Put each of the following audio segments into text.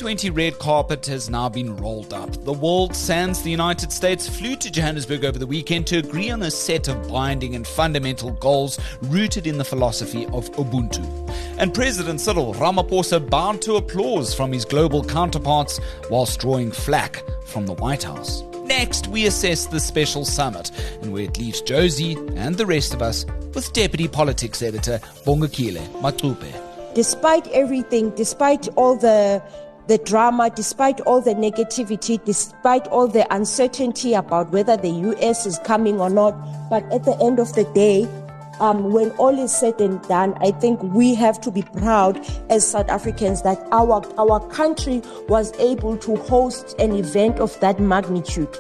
G20 red carpet has now been rolled up. The world, sans the United States, flew to Johannesburg over the weekend to agree on a set of binding and fundamental goals rooted in the philosophy of Ubuntu. And President Cyril Ramaphosa bowed to applause from his global counterparts whilst drawing flack from the White House. Next, we assess the special summit and where it leaves Jozi and the rest of us with Deputy Politics Editor Bongekile Macupe. Despite everything, despite all the drama, despite all the negativity, despite all the uncertainty about whether the US is coming or not, but at the end of the day, when all is said and done, I think we have to be proud as South Africans that our country was able to host an event of that magnitude.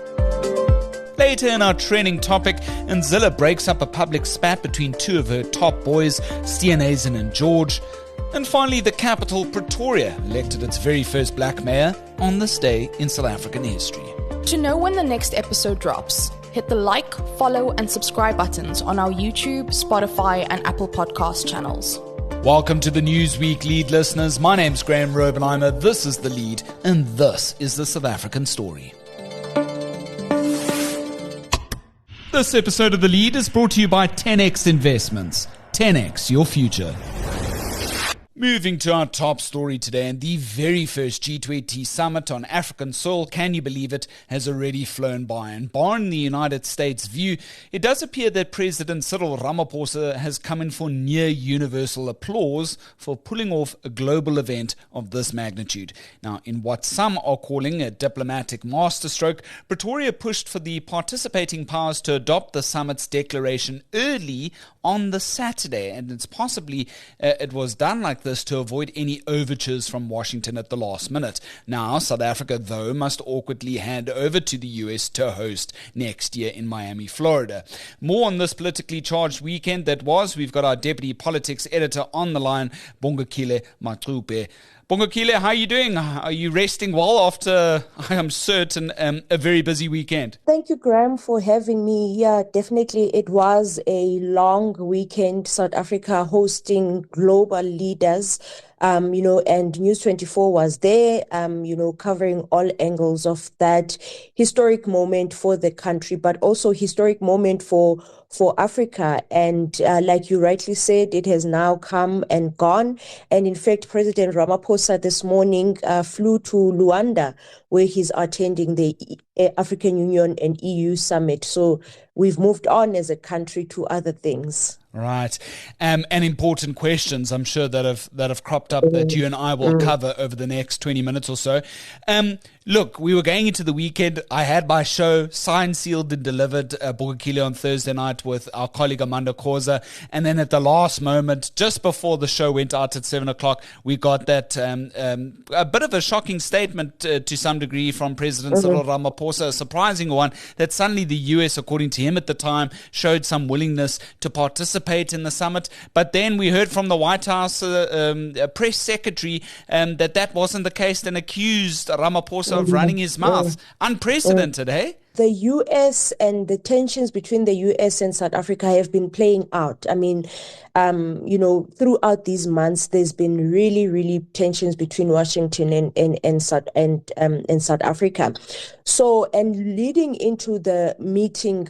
Later in our trending topic, Zille breaks up a public spat between two of her top boys, Steenhuisen and George. And finally, the capital, Pretoria, elected its very first black mayor on this day in South African history. To know when the next episode drops, hit the like, follow, and subscribe buttons on our YouTube, Spotify, and Apple Podcast channels. Welcome to the Newsweek Lead, listeners. My name's Graeme Robenheimer, this is The Lead, and this is the South African story. This episode of The Lead is brought to you by 10X Investments. 10X, your future. Moving to our top story today, and the very first G20 summit on African soil, can you believe it, has already flown by. And barring the United States' view, it does appear that President Cyril Ramaphosa has come in for near universal applause for pulling off a global event of this magnitude. Now, in what some are calling a diplomatic masterstroke, Pretoria pushed for the participating powers to adopt the summit's declaration early on the Saturday, and it's possibly it was done like this to avoid any overtures from Washington at the last minute. Now, South Africa, though, must awkwardly hand over to the US to host next year in Miami, Florida. More on this politically charged weekend that was. We've got our Deputy Politics Editor on the line, Bongekile Macupe. Bongekile, how are you doing? Are you resting well after, I am certain, a very busy weekend? Thank you, Graeme, for having me. Yeah, definitely it was a long weekend. South Africa hosting global leaders, and News 24 was there, covering all angles of that historic moment for the country, but also historic moment for Africa. And like you rightly said, it has now come and gone. And in fact, President Ramaphosa this morning flew to Luanda, where he's attending the African Union and EU summit. So we've moved on as a country to other things. Right. And important questions, I'm sure, that have cropped up that you and I will cover over the next 20 minutes or so. Look, we were going into the weekend. I had my show signed, sealed, and delivered, Bongekile, on Thursday night with our colleague Amanda Khoza. And then at the last moment, just before the show went out at 7 o'clock, we got that a bit of a shocking statement to some degree from President Cyril Ramaphosa, a surprising one, that suddenly the US, according to him at the time, showed some willingness to participate in the summit. But then we heard from the White House press secretary that wasn't the case, and accused Ramaphosa of running his mouth. Unprecedented, hey? The US and the tensions between the US and South Africa have been playing out. I mean, throughout these months, there's been really, really tensions between Washington and South Africa. So, and leading into the meeting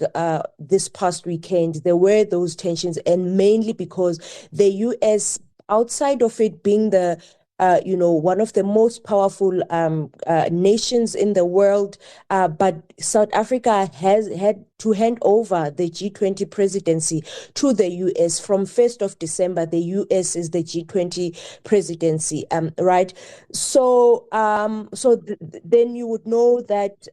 this past weekend, there were those tensions, and mainly because the US, outside of it being the one of the most powerful nations in the world, but South Africa has had to hand over the G20 presidency to the US. From 1st of December, the US is the G20 presidency, right? So, then you would know that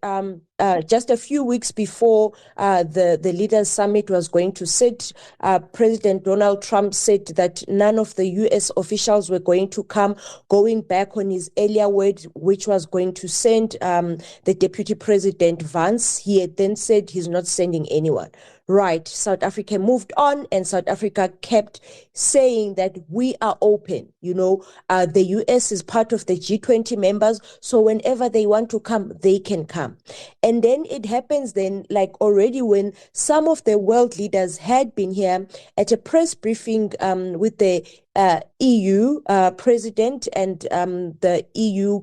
just a few weeks before the Leaders Summit was going to sit, President Donald Trump said that none of the US officials were going to come, going back on his earlier word, which was going to send the Deputy President Vance. He had then said he's not sending anyone. Right. South Africa moved on, and South Africa kept saying that we are open. The US is part of the G20 members, so whenever they want to come, they can come. And then it happens then, like already when some of the world leaders had been here at a press briefing with the EU president and the EU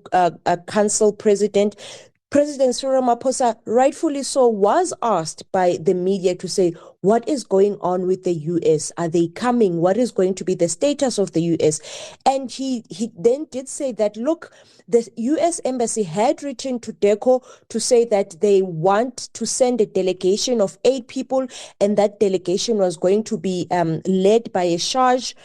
Council president, President Cyril Ramaphosa, rightfully so, was asked by the media to say, what is going on with the US? Are they coming? What is going to be the status of the US? And he then did say that, look, the US embassy had written to DECO to say that they want to send a delegation of 8 people, and that delegation was going to be led by a charge.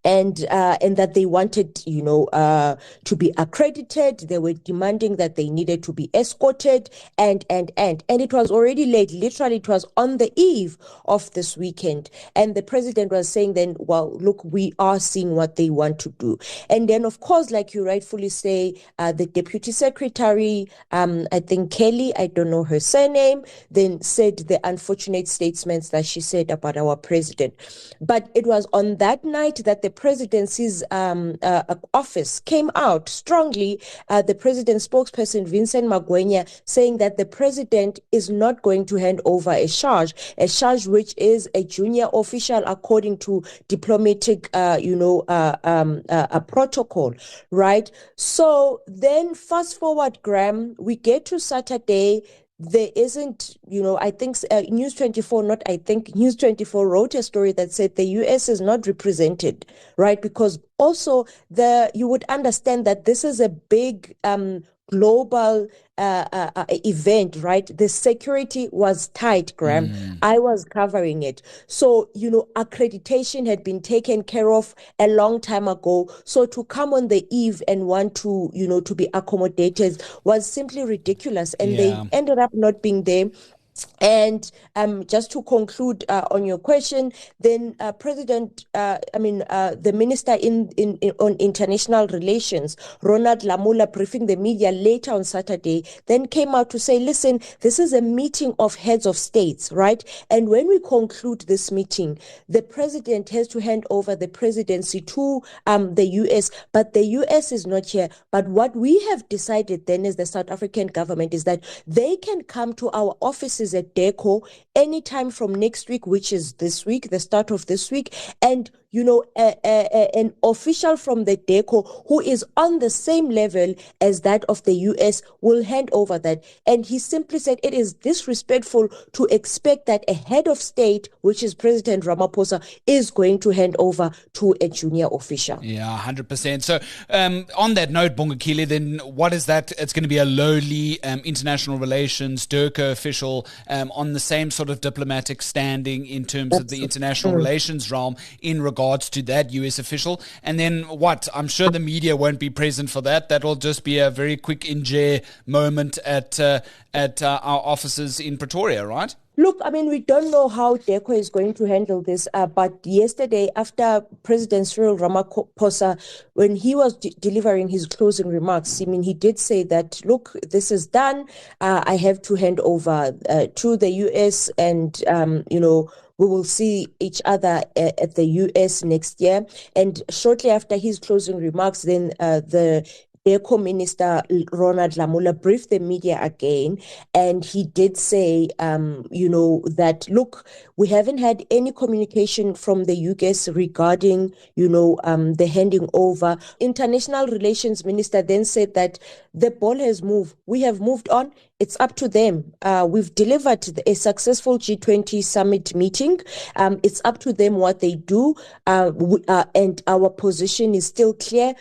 And that they wanted, to be accredited. They were demanding that they needed to be escorted, and it was already late. Literally, it was on the eve of this weekend, and the president was saying then, well, look, we are seeing what they want to do. And then, of course, like you rightfully say, the deputy secretary, I think Kelly, I don't know her surname, then said the unfortunate statements that she said about our president. But it was on that night that the presidency's office came out strongly, the president's spokesperson, Vincent Magwenya, saying that the president is not going to hand over a charge which is a junior official according to diplomatic, a protocol, right? So then fast forward, Graeme, we get to Saturday. There isn't, I think News 24 wrote a story that said the US is not represented, right? Because also you would understand that this is a big global event, right? The security was tight, Graeme. I was covering it. So, accreditation had been taken care of a long time ago. So to come on the eve and want to, to be accommodated was simply ridiculous. And they ended up not being there. And just to conclude on your question, then the minister on international relations, Ronald Lamola, briefing the media later on Saturday, then came out to say, listen, this is a meeting of heads of states, right? And when we conclude this meeting, the president has to hand over the presidency to the US, but the US is not here. But what we have decided then as the South African government is that they can come to our offices at DECO anytime from next week, which is this week, the start of this week, and an official from the DECO who is on the same level as that of the US will hand over that. And he simply said it is disrespectful to expect that a head of state, which is President Ramaphosa, is going to hand over to a junior official. Yeah, 100%. So on that note, Bongekile, then what is that? It's going to be a lowly international relations, DERCO official on the same sort of diplomatic standing in terms of the international relations realm in regards to that US official. And then what? I'm sure the media won't be present for that. That'll just be a very quick in-jail moment at our offices in Pretoria, right? Look, we don't know how DECO is going to handle this, but yesterday, after President Cyril Ramaphosa, when he was delivering his closing remarks, he did say that, look, this is done. I have to hand over to the US, and, we will see each other at the US next year. And shortly after his closing remarks, then the DECO Minister Ronald Lamola briefed the media again, and he did say, that, look, we haven't had any communication from the US regarding, the handing over. International Relations Minister then said that the ball has moved. We have moved on. It's up to them. We've delivered a successful G20 summit meeting. It's up to them what they do, and our position is still clear.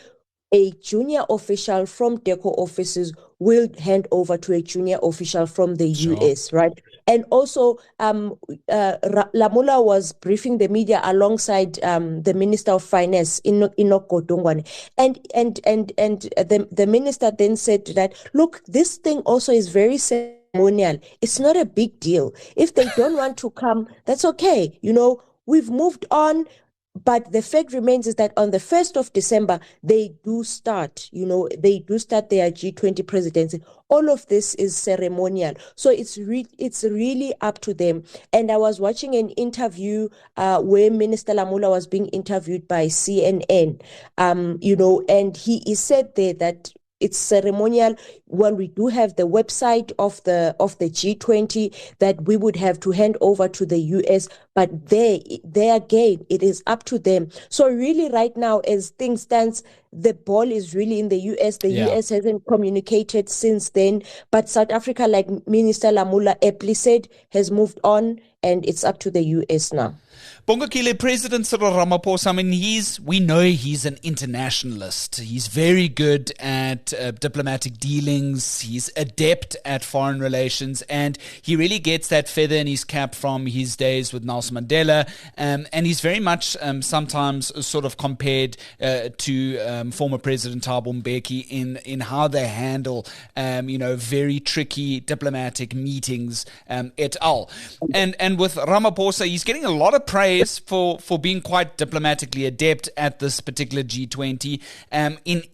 A junior official from DECO offices will hand over to a junior official from the US, right? And also, Lamola was briefing the media alongside the Minister of Finance, Enoch Godongwane. And the minister then said that, look, this thing also is very ceremonial. It's not a big deal. If they don't want to come, that's okay. We've moved on. But the fact remains is that on the 1st of December, they do start their G20 presidency. All of this is ceremonial. So it's really up to them. And I was watching an interview where Minister Lamula was being interviewed by CNN, and he said there that it's ceremonial. Well, we do have the website of the G20 that we would have to hand over to the US, but there again, it is up to them. So really right now, as things stands, the ball is really in the US. The US hasn't communicated since then, but South Africa, like Minister Lamula aptly said, has moved on, and it's up to the US now. Bongekile, President Cyril Ramaphosa, I mean, we know he's an internationalist. He's very good at diplomatic dealings. He's adept at foreign relations, and he really gets that feather in his cap from his days with Nelson Mandela. And he's very much sometimes sort of compared to former President Thabo Mbeki in how they handle, very tricky diplomatic meetings, et al. And with Ramaphosa, he's getting a lot of praise for being quite diplomatically adept at this particular G20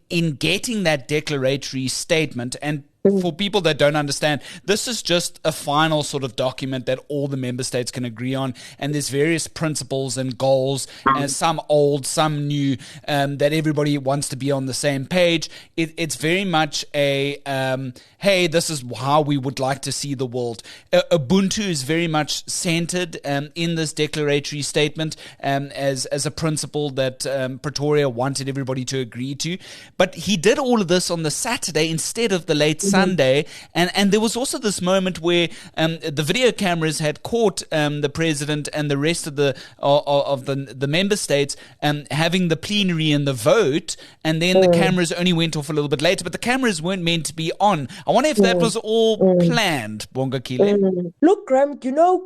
in getting that declaratory statement. And for people that don't understand, this is just a final sort of document that all the member states can agree on, and there's various principles and goals, some old, some new, that everybody wants to be on the same page. It's very much a hey, this is how we would like to see the world. Ubuntu is very much centered in this declaratory statement as a principle that Pretoria wanted everybody to agree to. But he did all of this on the Saturday instead of the late Sunday, and there was also this moment where the video cameras had caught the president and the rest of the member states having the plenary and the vote, and then the cameras only went off a little bit later, but the cameras weren't meant to be on. I wonder if that was all planned, Bongekile. Look, Graeme,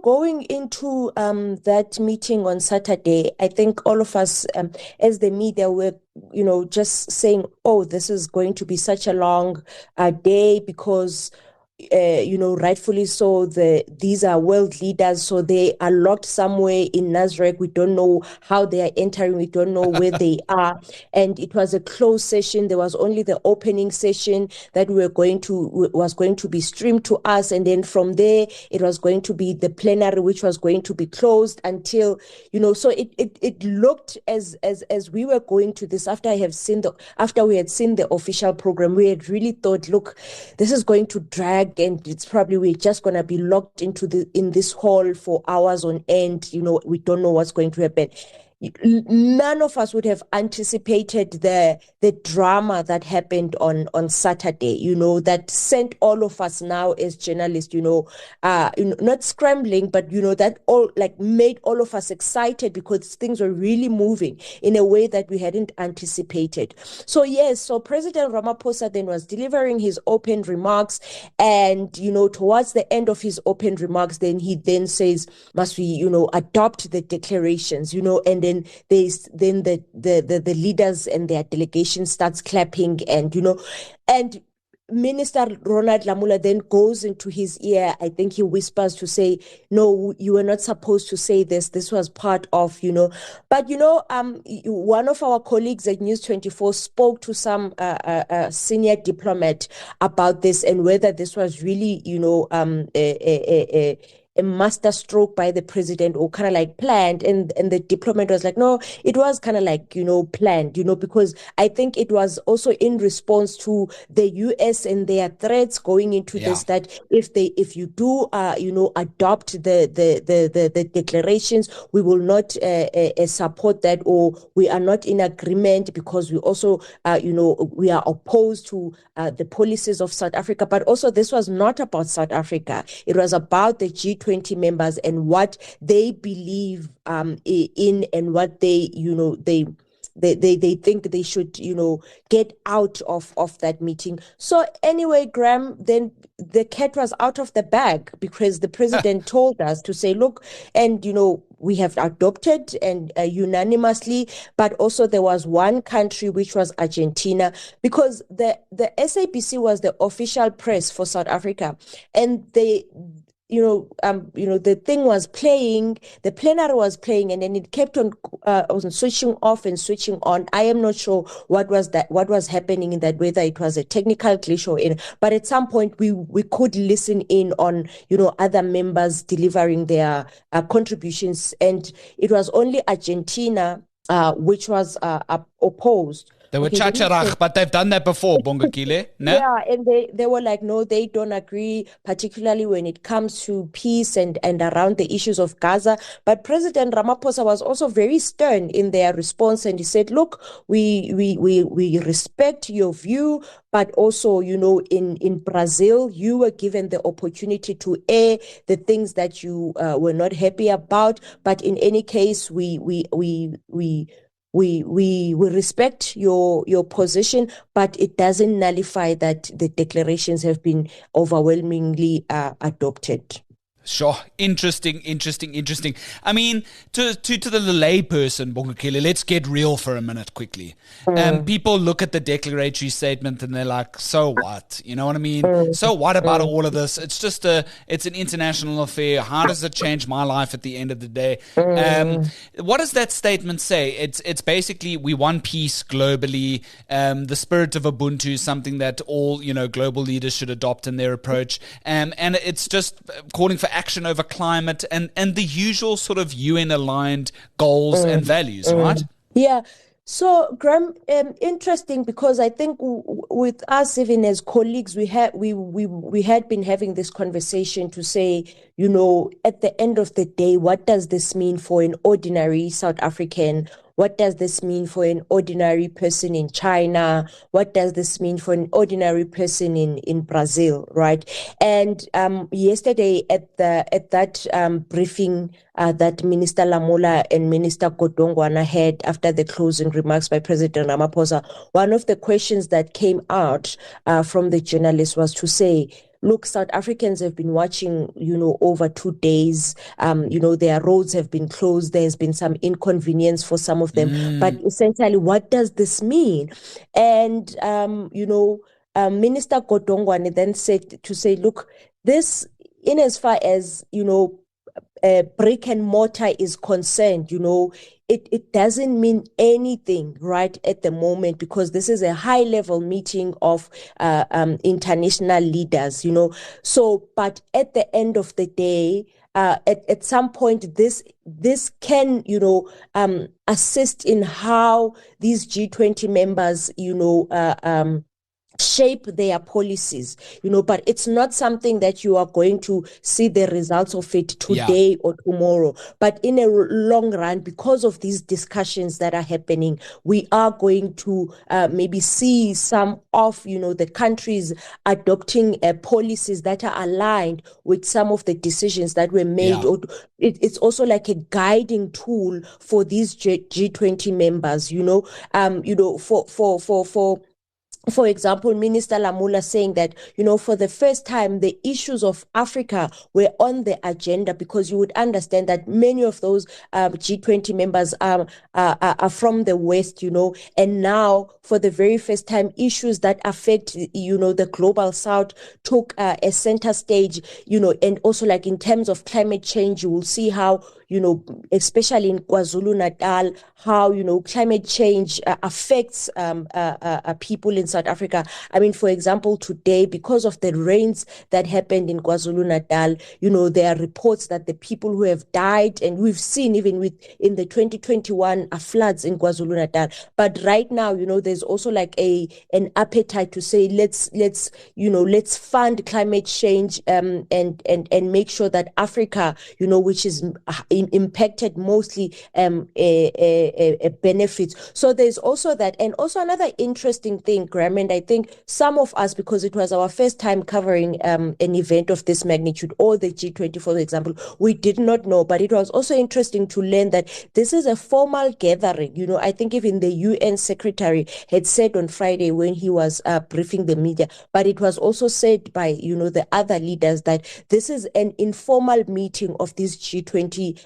going into that meeting on Saturday, I think all of us as the media were just saying, oh, this is going to be such a long day because rightfully so, these are world leaders, so they are locked somewhere in Nasrec. We don't know how they are entering. We don't know where they are. And it was a closed session. There was only the opening session that was going to be streamed to us. And then from there, it was going to be the plenary, which was going to be closed until, so it looked as we were going to this after we had seen the official program, we had really thought, look, this is going to drag, and it's probably we're just going to be locked in this hall for hours on end. We don't know what's going to happen. None of us would have anticipated the drama that happened on Saturday, that sent all of us now as journalists, not scrambling, but, that all made all of us excited because things were really moving in a way that we hadn't anticipated. So, yes, so President Ramaphosa then was delivering his open remarks, and, towards the end of his open remarks, then he then says, must we, adopt the declarations, and then the leaders and their delegation starts clapping, and Minister Ronald Lamula then goes into his ear. I think he whispers to say, no, you were not supposed to say this. This was part of, But, one of our colleagues at News 24 spoke to some senior diplomat about this and whether this was really, a masterstroke by the president or kind of planned, and the diplomat was like, no, it was kind of planned, because I think it was also in response to the US and their threats going into this, that if you do adopt the declarations, we will not support that, or we are not in agreement because we also we are opposed to the policies of South Africa. But also this was not about South Africa. It was about the G20 members and what they believe in, and what they think they should get out of that meeting. So anyway, Graeme, then the cat was out of the bag because the president told us to say, look, and we have adopted and unanimously, but also there was one country, which was Argentina, because the SABC was the official press for South Africa, and they the thing was playing, the plenary was playing, and then it kept on switching off and switching on. I am not sure what was happening in that, whether it was a technical glitch or in. But at some point, we could listen in on other members delivering their contributions, and it was only Argentina which was opposed. They were chacharach, but they've done that before, Bongekile. No? Yeah, and they were like, no, they don't agree, particularly when it comes to peace and around the issues of Gaza. But President Ramaphosa was also very stern in their response, and he said, look, we respect your view, but also, in Brazil, you were given the opportunity to air the things that you were not happy about. But in any case, we respect your position, but it doesn't nullify that the declarations have been overwhelmingly adopted. Sure. Interesting. I mean, to the lay person, Bongekile, let's get real for a minute quickly. People look at the declaratory statement and they're like, so what? You know what I mean? So what about all of this? It's just it's an international affair. How does it change my life at the end of the day? What does that statement say? It's basically, we want peace globally. The spirit of Ubuntu is something that all, global leaders should adopt in their approach. And it's just calling for action over climate and the usual sort of UN-aligned goals and values, right? Yeah. So, Graeme, interesting, because I think with us, even as colleagues, we had been having this conversation to say, at the end of the day, what does this mean for an ordinary South African? What does this mean for an ordinary person in China? What does this mean for an ordinary person in Brazil, right? And yesterday at that briefing that Minister Lamola and Minister Godongwana had after the closing remarks by President Ramaphosa, one of the questions that came out from the journalists was to say, look, South Africans have been watching, over 2 days. Their roads have been closed. There's been some inconvenience for some of them. But essentially, what does this mean? And, Minister Godongwane then said, look, this, in as far as, brick and mortar is concerned, it doesn't mean anything right at the moment, because this is a high level meeting of international leaders, So, but at the end of the day, at some point, this can, assist in how these G20 members, shape their policies, but it's not something that you are going to see the results of it today or tomorrow. But in a long run, because of these discussions that are happening, we are going to maybe see some of, the countries adopting policies that are aligned with some of the decisions that were made. Yeah. Or it's also like a guiding tool for these G20 members, For example, Minister Lamola saying that, for the first time, the issues of Africa were on the agenda, because you would understand that many of those G20 members are from the West, and now for the very first time, issues that affect, the global South took a center stage, and also like in terms of climate change, you will see how, especially in KwaZulu-Natal, how, climate change affects people in South Africa. I mean, for example, today, because of the rains that happened in KwaZulu-Natal, there are reports that the people who have died, and we've seen even in the 2021 floods in KwaZulu-Natal. But right now, there's also like an appetite to say, let's fund climate change and make sure that Africa, which is impacted mostly, benefits. So there's also that. And also another interesting thing, Graeme, and I think some of us, because it was our first time covering an event of this magnitude, or the G20, for example, we did not know. But it was also interesting to learn that this is a formal gathering. I think even the UN secretary had said on Friday when he was briefing the media, but it was also said by, the other leaders that this is an informal meeting of these G20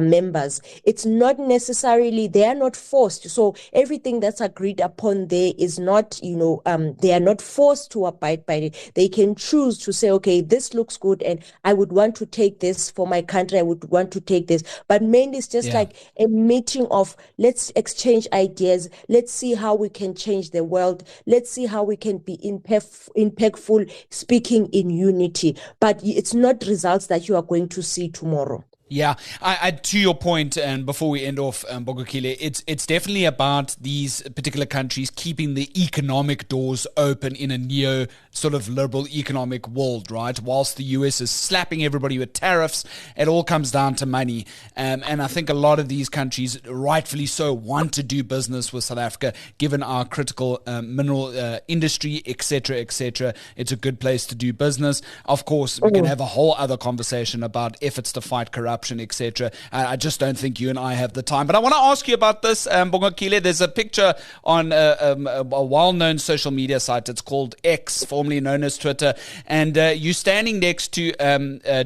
members. It's not necessarily, they are not forced. So everything that's agreed upon there is not, they are not forced to abide by it. They can choose to say, okay, this looks good and I would want to take this for my country. I would want to take this. But mainly it's just like a meeting of, let's exchange ideas. Let's see how we can change the world. Let's see how we can be impactful, speaking in unity. But it's not results that you are going to see tomorrow. Yeah, I to your point, and before we end off, Bongekile, it's definitely about these particular countries keeping the economic doors open in a neo sort of liberal economic world, right? Whilst the US is slapping everybody with tariffs, it all comes down to money. And I think a lot of these countries, rightfully so, want to do business with South Africa, given our critical mineral industry, etc., etc. It's a good place to do business. Of course, we can have a whole other conversation about efforts to fight corruption, etc. I just don't think you and I have the time. But I want to ask you about this, Bongekile. There's a picture on a well-known social media site. It's called X, formerly known as Twitter. And you're standing next to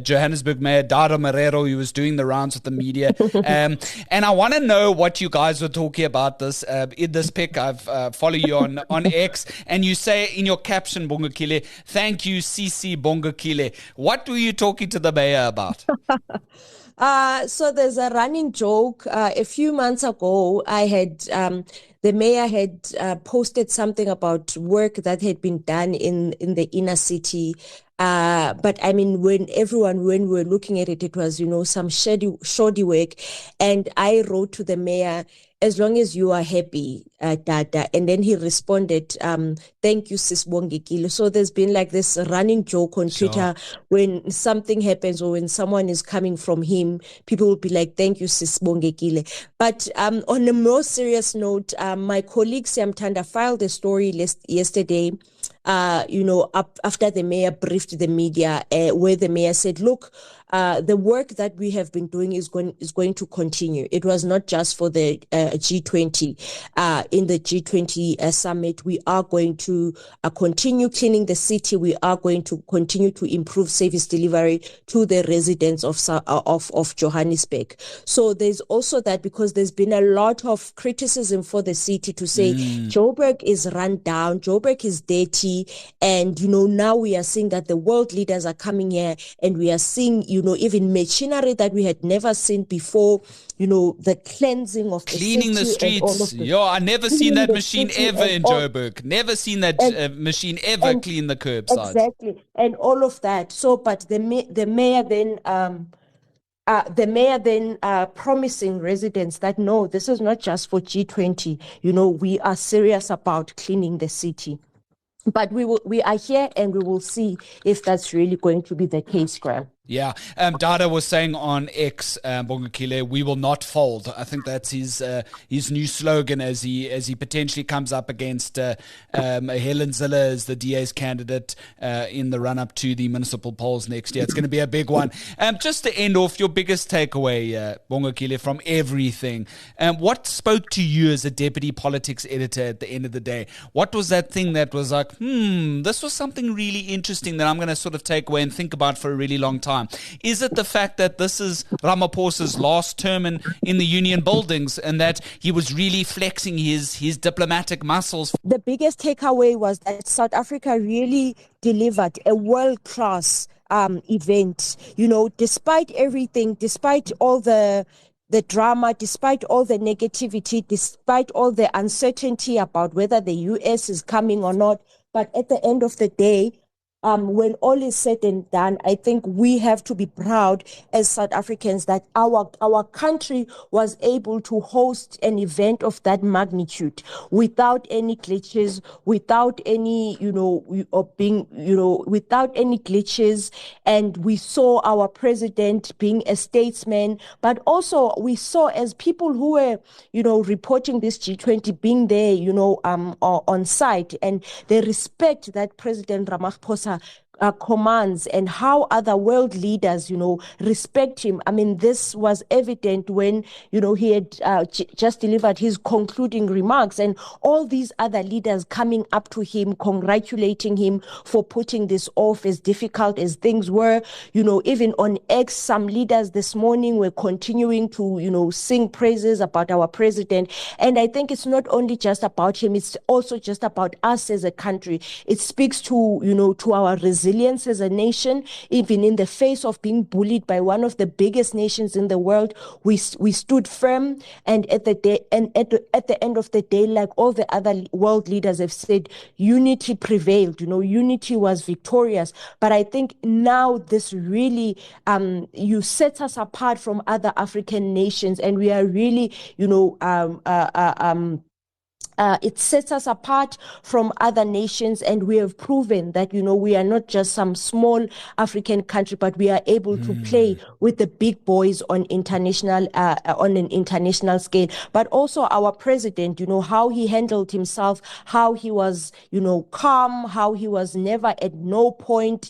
Johannesburg Mayor Dada Marero, who was doing the rounds with the media. And I want to know what you guys were talking about this in this pic. I've follow you on X. And you say in your caption, Bongekile, thank you, CC Bongekile. What were you talking to the mayor about? So there's a running joke. A few months ago, the mayor had posted something about work that had been done in the inner city. But I mean, when we were looking at it, it was, some shoddy work. And I wrote to the mayor, as long as you are happy, Dada. And then he responded, thank you, Sis Bongekile. So there's been like this running joke on Twitter. When something happens or when someone is coming from him, people will be like, thank you, Sis Bongekile. But on a more serious note, my colleague Sam Tanda filed a story yesterday, after the mayor briefed the media, where the mayor said, look, the work that we have been doing is going to continue. It was not just for the G20. In the G20 summit, we are going to continue cleaning the city. We are going to continue to improve service delivery to the residents of Johannesburg. So there's also that, because there's been a lot of criticism for the city to say Joburg is run down, Joburg is dirty, and now we are seeing that the world leaders are coming here, and we are seeing even machinery that we had never seen before, the cleansing of cleaning the streets. I never seen that machine ever in Joburg. Never seen that machine ever clean the curbside. Exactly, and all of that. So, but the mayor then promising residents that no, this is not just for G20. We are serious about cleaning the city. But we are here, and we will see if that's really going to be the case, Graeme. Yeah, Dada was saying on X, Bongekile, we will not fold. I think that's his new slogan as he potentially comes up against Helen Zille as the DA's candidate in the run up to the municipal polls next year. It's going to be a big one. Just to end off, your biggest takeaway, Bongekile, from everything. What spoke to you as a deputy politics editor at the end of the day? What was that thing that was like, this was something really interesting that I'm going to sort of take away and think about for a really long time? Is it the fact that this is Ramaphosa's last term in the union buildings and that he was really flexing his diplomatic muscles? The biggest takeaway was that South Africa really delivered a world-class event. Despite everything, despite all the drama, despite all the negativity, despite all the uncertainty about whether the US is coming or not. But at the end of the day, when all is said and done, I think we have to be proud as South Africans that our country was able to host an event of that magnitude without any glitches, without any, without any glitches. And we saw our president being a statesman, but also we saw as people who were, reporting this G20 being there, on site, and the respect that President Ramaphosa commands and how other world leaders, respect him. I mean, this was evident when, he had just delivered his concluding remarks, and all these other leaders coming up to him, congratulating him for putting this off, as difficult as things were. Even on X, some leaders this morning were continuing to, sing praises about our president. And I think it's not only just about him, it's also just about us as a country. It speaks to, to our resilience as a nation. Even in the face of being bullied by one of the biggest nations in the world, we stood firm. And at the end of the day, like all the other world leaders have said, unity prevailed. Unity was victorious. But I think now this really you set us apart from other African nations, and we are really, it sets us apart from other nations, and we have proven that, we are not just some small African country, but we are able to play with the big boys on an international scale. But also our president, how he handled himself, how he was, calm, how he was never at no point,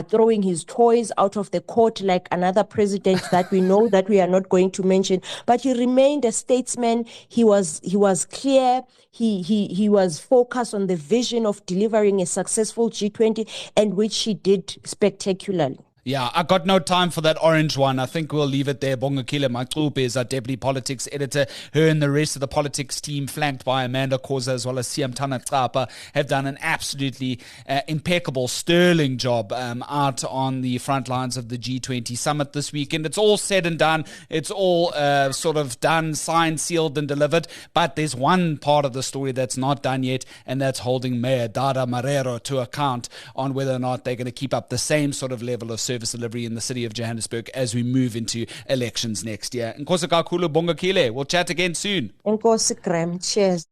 throwing his toys out of the court like another president that we know that we are not going to mention. But he remained a statesman. He was clear. He was focused on the vision of delivering a successful G20, and which he did spectacularly. Yeah, I got no time for that orange one. I think we'll leave it there. Bongekile Macupe is our deputy politics editor. Her and the rest of the politics team, flanked by Amanda Khoza as well as Siamtana Tsapa, have done an absolutely impeccable, sterling job out on the front lines of the G20 summit this weekend. It's all said and done. It's all sort of done, signed, sealed and delivered. But there's one part of the story that's not done yet, and that's holding Mayor Dada Marero to account on whether or not they're going to keep up the same sort of level of service delivery in the city of Johannesburg as we move into elections next year. Nkosi kakhulu Bongekile. We'll chat again soon. Nkosi Graeme. Cheers.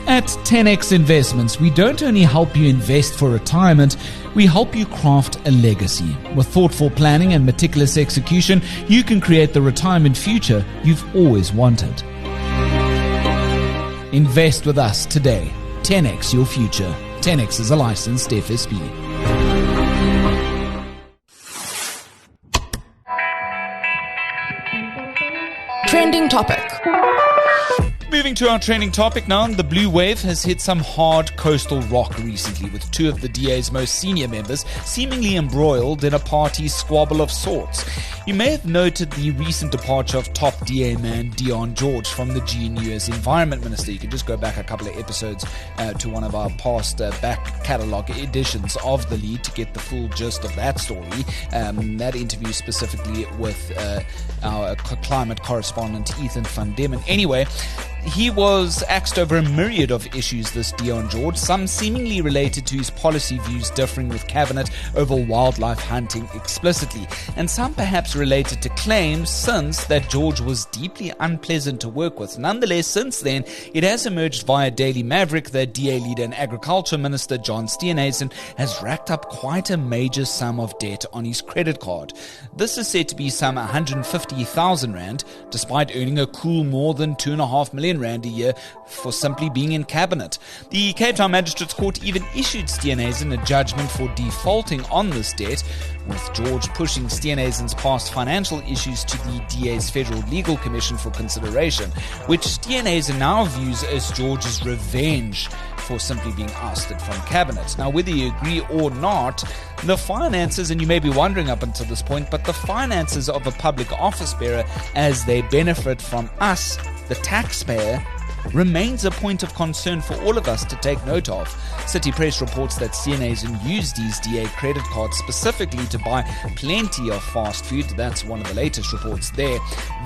At 10x Investments, we don't only help you invest for retirement, we help you craft a legacy. With thoughtful planning and meticulous execution, you can create the retirement future you've always wanted. Invest with us today. 10x your future. 10x is a licensed FSB. Trending topic. Moving to our trending topic now, the blue wave has hit some hard coastal rock recently, with two of the DA's most senior members seemingly embroiled in a party squabble of sorts. You may have noted the recent departure of top DA man Dion George from the GNU as Environment Minister. You can just go back a couple of episodes to one of our past back catalogue editions of The Lead to get the full gist of that story. That interview specifically with our climate correspondent Ethan van Demmen. Anyway, he was axed over a myriad of issues, this Dion George, some seemingly related to his policy views differing with cabinet over wildlife hunting explicitly, and some perhaps related to claims since that George was deeply unpleasant to work with. Nonetheless, since then, it has emerged via Daily Maverick that DA leader and Agriculture Minister John Steenhuisen has racked up quite a major sum of debt on his credit card. This is said to be some 150,000 rand, despite earning a cool more than 2.5 million rand a year for simply being in cabinet. The Cape Town Magistrates Court even issued Steenhuisen a judgment for defaulting on this debt, with George pushing Steenhuisen's past financial issues to the DA's Federal Legal Commission for consideration, which Steenhuisen now views as George's revenge for simply being ousted from cabinet. Now, whether you agree or not, the finances, and you may be wondering up until this point, but the finances of a public office bearer as they benefit from us, the taxpayer, remains a point of concern for all of us to take note of. City Press reports that Steenhuisen used his DA credit card specifically to buy plenty of fast food. That's one of the latest reports there.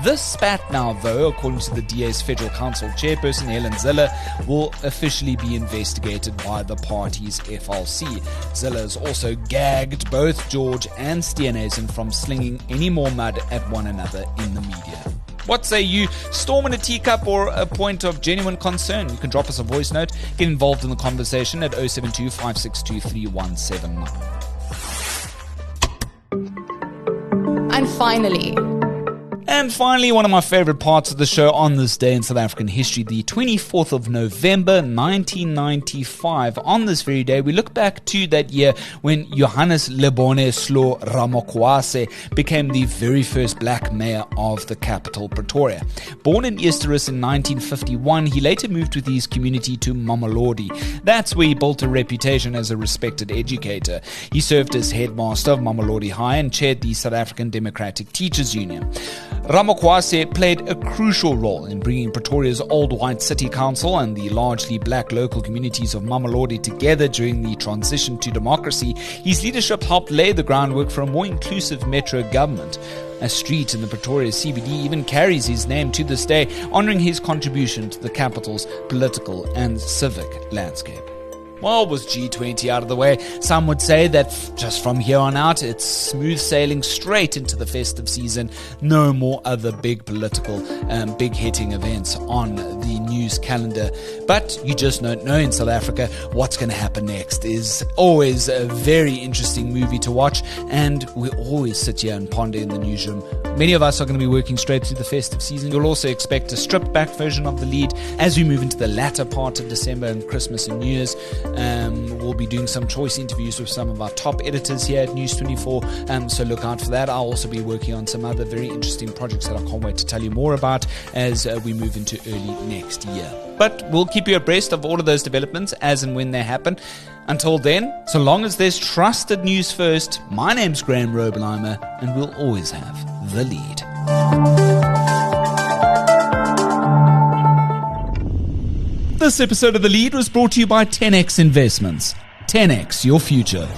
This spat now, though, according to the DA's Federal Council chairperson Helen Zille, will officially be investigated by the party's FLC. Zille has also gagged both George and Steenhuisen from slinging any more mud at one another in the media. What say you? Storm in a teacup or a point of genuine concern? You can drop us a voice note. Get involved in the conversation at 072 562 3179. And finally, And finally, one of my favorite parts of the show on this day in South African history, the 24th of November, 1995. On this very day, we look back to that year when Johannes Lebone Slo Ramokwase became the very first black mayor of the capital, Pretoria. Born in Easterus in 1951, he later moved with his community to Mamelodi. That's where he built a reputation as a respected educator. He served as headmaster of Mamelodi High and chaired the South African Democratic Teachers Union. Ramokwase played a crucial role in bringing Pretoria's old white city council and the largely black local communities of Mamelodi together during the transition to democracy. His leadership helped lay the groundwork for a more inclusive metro government. A street in the Pretoria CBD even carries his name to this day, honouring his contribution to the capital's political and civic landscape. Well, with G20 out of the way, some would say that just from here on out, it's smooth sailing straight into the festive season. No more other big political, big-hitting events on the news calendar. But you just don't know in South Africa what's going to happen next. Is always a very interesting movie to watch, and we always sit here and ponder in the newsroom. Many of us are going to be working straight through the festive season. You'll also expect a stripped-back version of The Lead as we move into the latter part of December and Christmas and New Year's. We'll be doing some choice interviews with some of our top editors here at News 24, so look out for that. I'll also be working on some other very interesting projects that I can't wait to tell you more about as we move into early next year. But we'll keep you abreast of all of those developments as and when they happen. Until then, so long as there's trusted news first, my name's Graeme Robenheimer, and we'll always have The Lead. This episode of The Lead was brought to you by 10x Investments. 10x your future.